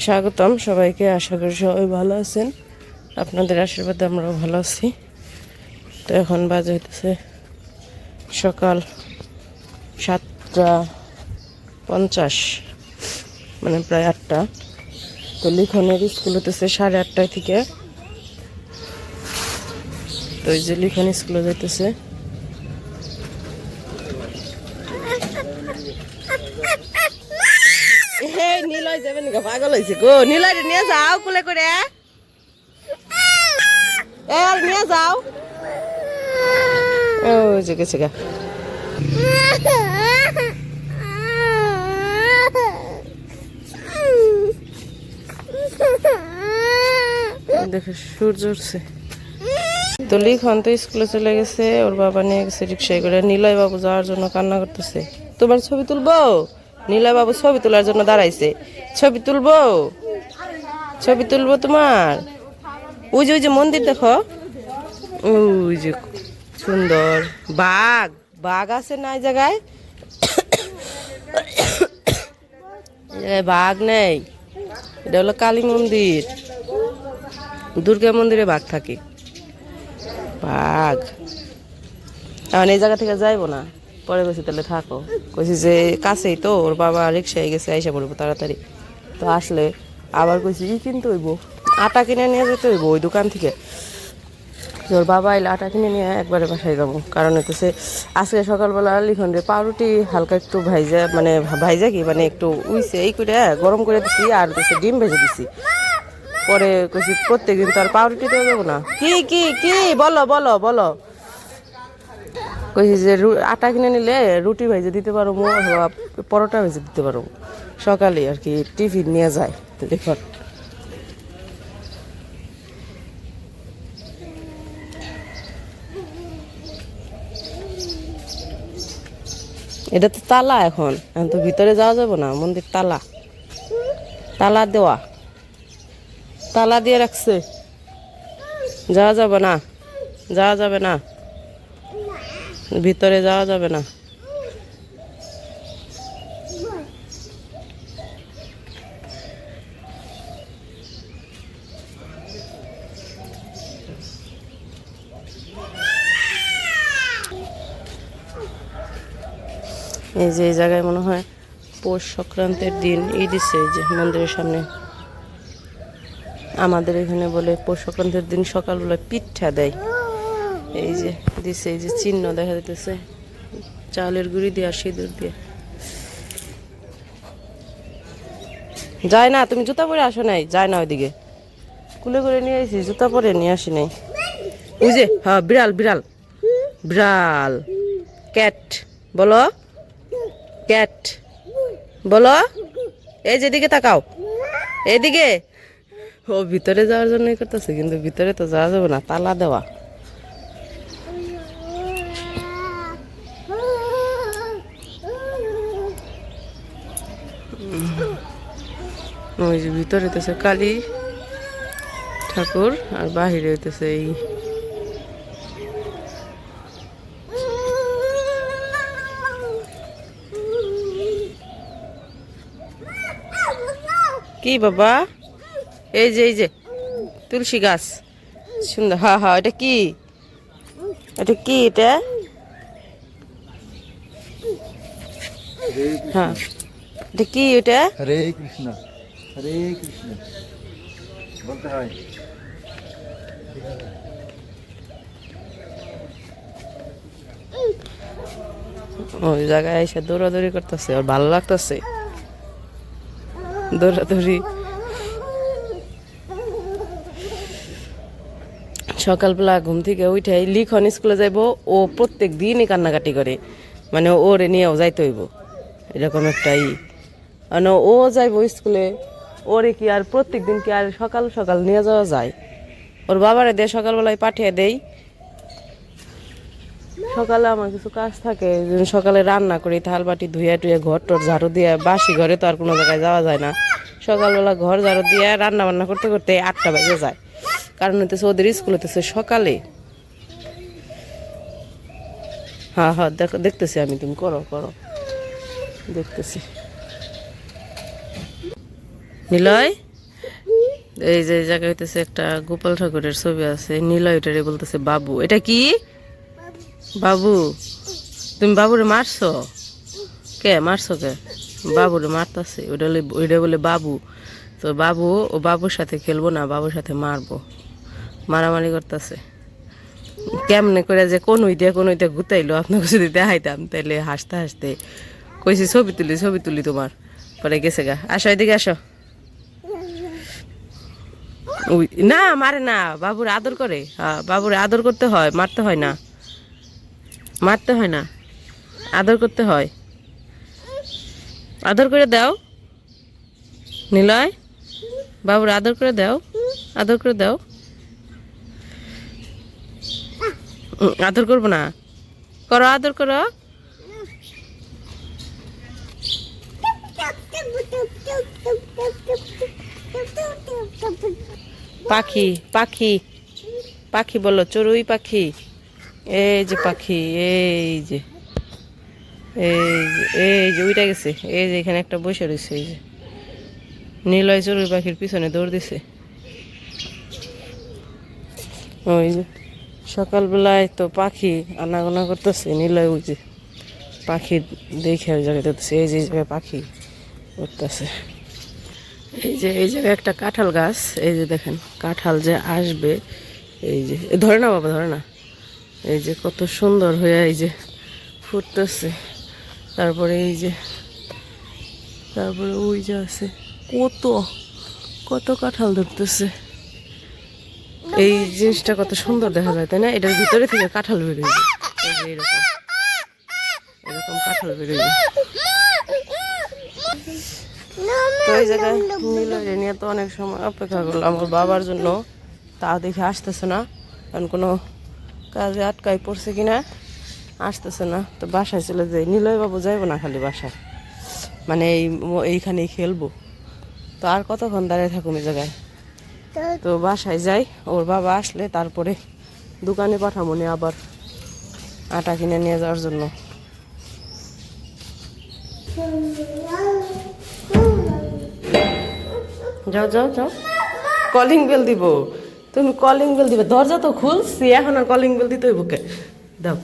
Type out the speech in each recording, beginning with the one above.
স্বাগতম সবাইকে। আশা করি সবাই ভালো আছেন। আপনাদের আশীর্বাদে আমরাও ভালো আছি। তো এখন বাজে হইতেছে সকাল 7:50, মানে প্রায় 8টা। তো লিখনের স্কুল হতেছে 8:30 থেকে। তো এই যে লিখন স্কুলে যাইতেছে। নীলয় যাবেন পাগল হয়েছে গো। নীলয় নিয়ে যাও কুলে করে, নিয়ে যাও। ও যে গেছে গা। দেখো সূর্য উঠছে। তো লিখন তো স্কুলে চলে গেছে, ওর বাবা নিয়ে গেছে রিক্সায় করে। নীলয় বাবু যাওয়ার জন্য কান্না করতেছে। তোমার ছবি তুলবো? নীলয় বাবু ছবি তোলার জন্য দাঁড়াইছে। ছবি তুলবো, ছবি তুলবো তোমার। ওই যে ওই যে মন্দির দেখো, ওই যে সুন্দর। বাঘ বাঘ আছে না এই জায়গায়? বাঘ নেই, এটা হলো কালী মন্দির। দুর্গা মন্দিরে বাঘ থাকে। বাঘ এখন এই জায়গা থেকে যাইবো না, পরে কইছি তাহলে থাকো। কইছি যে কাছেই তো, ওর বাবা রিক্সায় গেছে, আইসা পড়বো তাড়াতাড়ি। তো আসলে আবার কইছি কিনতে হইব, আটা কিনে নিয়ে যেতে হইব ওই দোকান থেকে। ওর বাবা এলে আটা কিনে নিয়ে একবারে বাসায় যাবো। কারণ হইতেছে আজকে সকালবেলা লিখন রে পাউরুটি হালকা একটু ভাইজা, মানে ভাইজা কি মানে একটু উইছে এই করে গরম করে দিছি, আর হচ্ছে ডিম ভেজে দিছি। পরে কইছি প্রত্যেকদিন তো আর পাউরুটি দেওয়া যাবো না। কি কি কি বলো বলো বলো। কইছি যে আটা কিনে নিলে রুটি ভেজে দিতে পারো, অথবা পরোটা ভেজে দিতে পারো সকালে আর কি, টিফিন নিয়ে যায়। দেখো এটা তো তালা, এখন এখন তো ভিতরে যাওয়া যাবে না, মন্দির তালা, তালা দেওয়া, তালা দিয়ে রাখছে, যাওয়া যাবে না, যাওয়া যাবে না, ভিতরে যাওয়া যাবে না। এই যে এই জায়গায় মনে হয় পৌষ সংক্রান্তির দিন ঈদ দিচ্ছে। এই যে মন্দিরের সামনে, আমাদের এখানে বলে পৌষ সংক্রান্তির দিন সকালবেলা পিঠা দেয়। এই যে দিছে, এই যে চিহ্ন দেখা যাইতেছে চালের গুঁড়ি দিয়ে আর সিঁদুর দিয়ে। যায় না, তুমি জুতা পরে আসো নাই? যায় না ওইদিকে, কুলে করে নিয়ে আসি, জুতা পরে নিয়ে আসি নাই। ওই যে হ্যাঁ, বিড়াল বিড়াল বিড়াল, ক্যাট বলো, ক্যাট বলো। এই যেদিকে তাকাও, এইদিকে। ও ভিতরে যাওয়ার জন্যই করতেছে, কিন্তু ভিতরে তো যাওয়া যাবে না, তালা দেওয়া। ওই যে ভিতরে হইতেছে কালী ঠাকুর, আর বাহিরে হইতেছে এই কি বাবা, এই যে এই যে তুলসী গাছ, সুন্দর। হ্যাঁ হ্যাঁ, এটা কি, এটা কি, এটা হ্যাঁ, এটা কি, এটা হরে কৃষ্ণ, হরে কৃষ্ণ বলতে হয়। ওই জায়গায় এসে দৌড়াদৌড়ি করতেছে, আর ভালো লাগতেছে দৌড়াদৌড়ি। সকালবেলা ঘুম থেকে উঠে লিখন স্কুলে যাইব, ও প্রত্যেক দিনই কান্নাকাটি করে, মানে ওরে নিয়েও যাইতে হইব, এরকম একটা মানে ও যাইব স্কুলে, ওরে কি আর প্রত্যেক দিন কি আর সকাল সকাল নিয়ে যাওয়া যায়? ওর বাবারে দিয়ে সকালবেলায় পাঠিয়ে দেই। সকালে আমার কিছু কাজ থাকে, সকালে রান্না করি, থাল বাটি ধুয়ে টুয়ে ঘর টর ঝাড়ু দিয়ে, বাসি ঘরে তো আর কোনো জায়গায় যাওয়া যায় না। সকালবেলা ঘর ঝাড়ু দিয়ে রান্না বান্না করতে করতে 8টা বেজে যায়। কারণ হইতেছে ওদের স্কুল হইতেছে সকালে। হ্যাঁ হ্যাঁ, দেখো দেখতেছি আমি, তুমি করো করো, দেখতেছি। নিলয় এই যে এই জায়গায় হইতেছে একটা গোপাল ঠাকুরের ছবি আছে, নীলা এটারে বলতেছে বাবু। এটা কি বাবু? তুমি বাবুরে মারছো? কে মারছো কে? বাবুরে মারতাছে, ওইটা বলে বাবু। তো বাবু, ও বাবুর সাথে খেলবো না, বাবুর সাথে মারবো, মারামারি করতেছে। কেমনে করে যে কোন দিয়ে গুতাইলো আপনাকে যদি দেখাইতাম তাইলে হাসতে হাসতে কইছি ছবি তুলি ছবি তুলি তোমার, পরে গেছে গা। আসো এদিকে আসো। ওই না মারে না, বাবুর আদর করে। হ্যাঁ বাবুর আদর করতে হয়, মারতে হয় না, মারতে হয় না, আদর করতে হয়। আদর করে দাও নিলয়, বাবুর আদর করে দাও, আদর করে দাও। আদর করবো না, করো আদর করো। পাখি পাখি পাখি বলো, চড়ুই পাখি। এই যে পাখি, এই যে এই যে উইটা গেছে। এই যে এখানে একটা বসে রয়েছে, এই যে নীলয় চড়ুই পাখির পিছনে দৌড় দিছে। ওই যে সকালবেলায় তো পাখি আনাগোনা করতেছে, নীলয় ওই যে পাখি দেখে ওই জায়গায় দেখতেছে। এই যে এই জায়গায় পাখি উঠতেছে। এই যে এই জায়গায় একটা কাঁঠাল গাছ, এই যে দেখেন কাঁঠাল যে আসবে, এই যে ধরে না বাবা, ধরে না। এই যে কত সুন্দর হয়ে এই যে ফুটতেছে। তারপরে এই যে, তারপরে ওই যে আছে কত কত কাঁঠাল ধরতেছে। এই জিনিসটা কত সুন্দর দেখা যায়, তাই না? এটার ভিতরে থেকে কাঁঠাল বেরোয়, এই যে এরকম এরকম কাঁঠাল বেরোয়। তো এই জায়গায় নীলয় নিয়ে তো অনেক সময় অপেক্ষা করলাম ওর বাবার জন্য, তা দেখে আসতেছে না, কারণ কোনো কাজে আটকাই পড়ছে কিনা, আসতেছে না। তো বাসায় চলে যাই, নীলয় বাবু যাইবো না খালি বাসায়, মানে এইখানেই খেলবো। তো আর কতক্ষণ দাঁড়িয়ে থাকুন এই জায়গায়? তো বাসায় যাই, ওর বাবা আসলে তারপরে দোকানে পাঠাবো নি আবার আটা কিনে নিয়ে যাওয়ার জন্য। যাও যাও যাও, কলিং বেল দিব, তুমি কলিং বেল দিবে, দরজা তো খুলছি, এখন আর কলিং বেল দিতে হইব কে? দাও,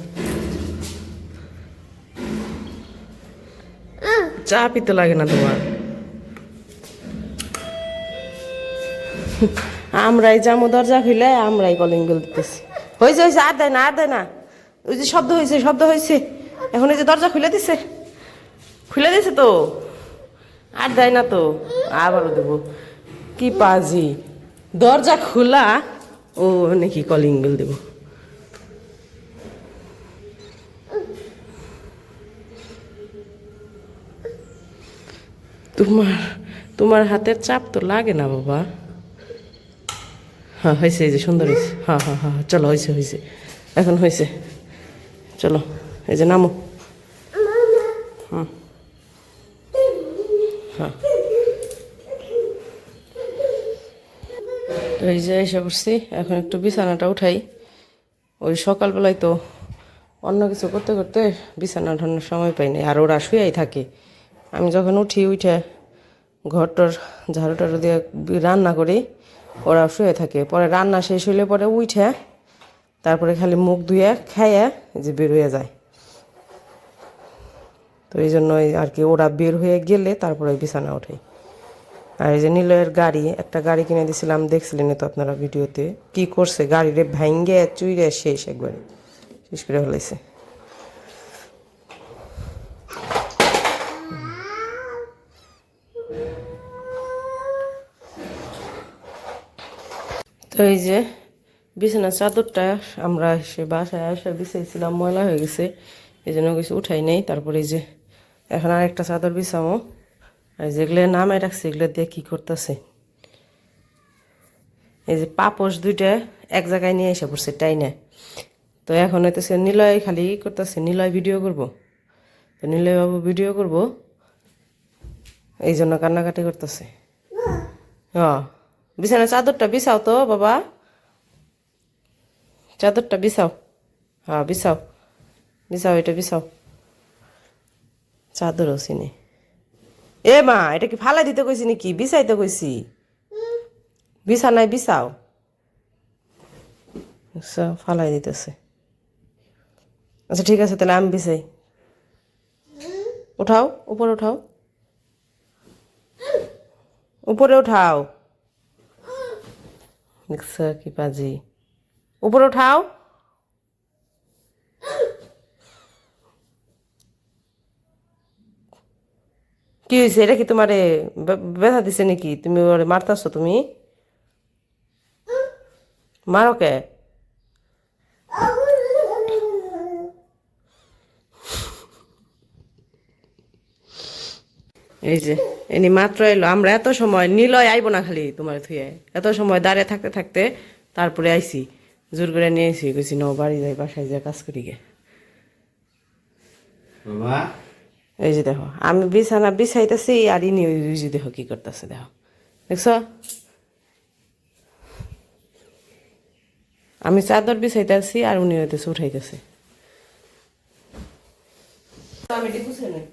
চা পিতে লাগে না তোমার? আমরাই যাবো দরজা খুলে, আমরাই কলিং বেল দিতেছি। হয়েছে হয়েছে, আর দেয় না, আর দেয় না। ওই যে শব্দ হয়েছে, শব্দ হয়েছে, এখন এই যে দরজা খুলে দিছে, খুলে দিছে তো, আর দেয় না তো, আবারও দেবো। কি পাজি, দরজা খোলা ও নাকি কলিং বেল দেব। তোমার তোমার হাতের চাপ তো লাগে না বাবা। হ্যাঁ হয়েছে, এই যে সুন্দর হয়েছে। হ্যাঁ হ্যাঁ হ্যাঁ চলো, হয়েছে হয়েছে, এখন হয়েছে, চলো এই যে নামো। হুম হ্যাঁ, এই যে এসে করছি, এখন একটু বিছানাটা উঠাই। ওই সকালবেলায় তো অন্য কিছু করতে করতে বিছানা উঠানোর সময় পাই না, আর ওরা শুয়েই থাকে। আমি যখন উঠি, উঠে ঘরটার ঝাড়ু টাড়ু দিয়ে রান্না করি, ওরা শুয়ে থাকে। পরে রান্না শেষ হইলে পরে উঠে তারপরে খালি মুখ ধুয়ে খাইয়ে যে বের হয়ে যায়। তো এই জন্যই আর কি, ওরা বের হয়ে গেলে তারপরে বিছানা উঠাই। আর এই যে নীলয়ের গাড়ি, একটা গাড়ি কিনে দিয়েছিলাম, দেখছিলেন তো আপনারা ভিডিওতে, কি করছে গাড়িরে ভাঙ্গে চুইরে শেষ, একবারে শেষ করে ফেলাইছে। তো এই যে বিছানার চাদরটা আমরা সে বাসায় আসা বিছাইছিলাম, ময়লা হয়ে গেছে, এই জন্য কিছু উঠাই নেই। তারপরে এই যে এখন আরেকটা চাদর বিছামো। আর যেগুলো নামাই রাখছি এগুলো দিয়ে কী করতেছে, এই যে পাপোশ দুইটা এক জায়গায় নিয়ে এসে পড়ছে টাইনে। তো এখন হইতেছে নিলয় খালি করতেছে, নিলয় ভিডিও করব, তো নিলয় বাবু ভিডিও করব, এই জন্য কান্নাকাটি করতেছে। হ্যাঁ বিছানা চাদরটা বিছাও তো বাবা, চাদরটা বিছাও। হ্যাঁ বিছাও, বিছাও, এটা বিছাও, চাদরও চিনি। এ মা, এটা কি ফালাই দিতে কইছি নাকি, বিছাইতে কইছি? বিছানায় বিছাও। আচ্ছা ফালাই দিতেছে। আচ্ছা ঠিক আছে তাহলে আমি বিছাই। উঠাও উপরে উঠাও, উপরে উঠাও। দেখছো কি পাজি, উপরে উঠাও। কি হয়েছে, এটা কি তোমারে ব্যথা দিছে নাকি? তুমি ওরে মারতাছো? তুমি মারো কে? এই যে এনি মাত্র এলো, আমরা এত সময় নিলয় আইব না খালি তোমার থুয়ে, এত সময় দাঁড়িয়ে থাকতে থাকতে তারপরে আইছি, জোর করে নিয়ে আইসি, কইছি ন বাড়ি যাই, বাসায় যা কাজ করি গে। বাবা এই যে দেখো আমি বিছানা বিছাইতেছি আর ইনি ওই যে দেখো কি করতেছে, দেখো দেখছ, আমি চাদর বিছাইতেছি আর উনি হইতেছে উঠাইতেছে। আমি এটি বুঝে নেই,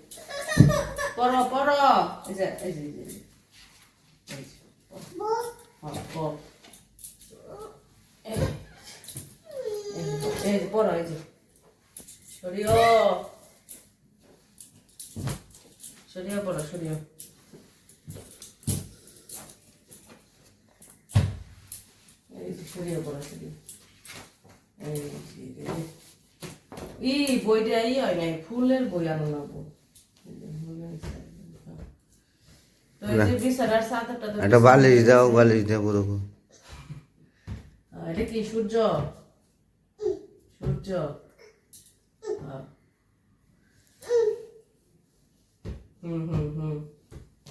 পড়ো পড়ো, এই যে এই যে এই যে, এই যে, পড়ো, পড়ো। এই যে পড়ো, এই যে সরিও সরিও, পড়ো সরিও। এই যে সরিও পড়ো সরিও। এই যে ই বইটা ই হয় নাই, ফুলের বই আনো না বউ। তো এই যে বিছানার চাদরটা তো একটা বালিশ দাও, বালিশ দিয়ে পুরো এটা কি সূর্য? সূর্য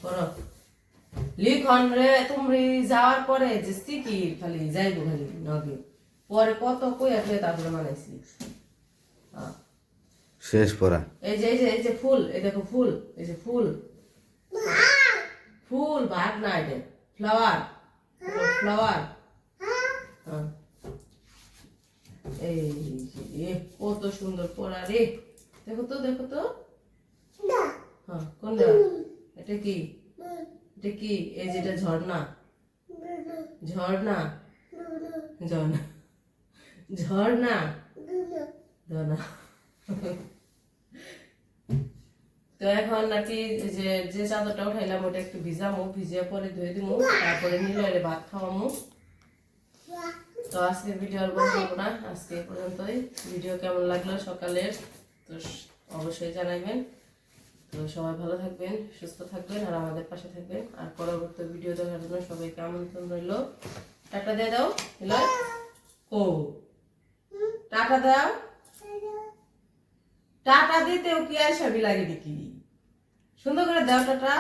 করো লিখন রে। তুমি যাওয়ার পরে যে কি খালি যাইবো খালি নগে, পরে কত কই আসলে তারপরে মানাইছি। শেষ পড়া। এই যে এই যে এই যে ফুল, এই দেখো ফুল, এই যে ফুল, ফুল ভাগ না, এটা ফ্লাওয়ার, ফ্লাওয়ার। এই যে কত সুন্দর পড়া রে, দেখো তো দেখো তো। হ্যাঁ কোনটা? এটা কি? এটা কি? এই যেটা ঝর্ণা, ঝর্ণা, ঝর্ণা, ঝর্ণা, ঝর্ণা। তো এখন নাকি যে যে চাদরটা উঠাইলাম ওটা একটু ভিজামো, ভিজিয়ে পরে ধুয়ে দিমু, তারপরে নিলয়ে ভাত খাওয়ামু। তো আজকে ভিডিও আর বলবো না, আজকে এই পর্যন্তই। ভিডিও কেমন লাগলো সকালের তো অবশ্যই জানাইবেন। তো সবাই ভালো থাকবেন, সুস্থ থাকবেন আর আমাদের পাশে থাকবেন। আর পরবর্তী ভিডিও দেখার জন্য সবাইকে আমন্ত্রণ রইল। টাটা দিয়ে দাও নিলয়, ও টাটা দাও। টাটা দিতেও কি আর সবই লাগে নাকি? সুন্দর করে দাও টাটা,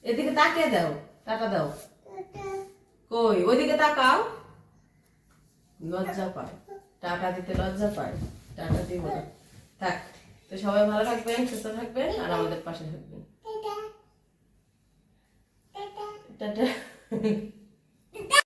এদিকে তাকিয়ে দাও, টাটা দাও। কই ওইদিকে তাকাও, লজ্জা পায়, টাকা দিতে লজ্জা পায়, টাকা দিব না। থাক, তো সবাই ভালো থাকবেন, সুস্থ থাকবেন আর আমাদের পাশে থাকবেন। টাটা।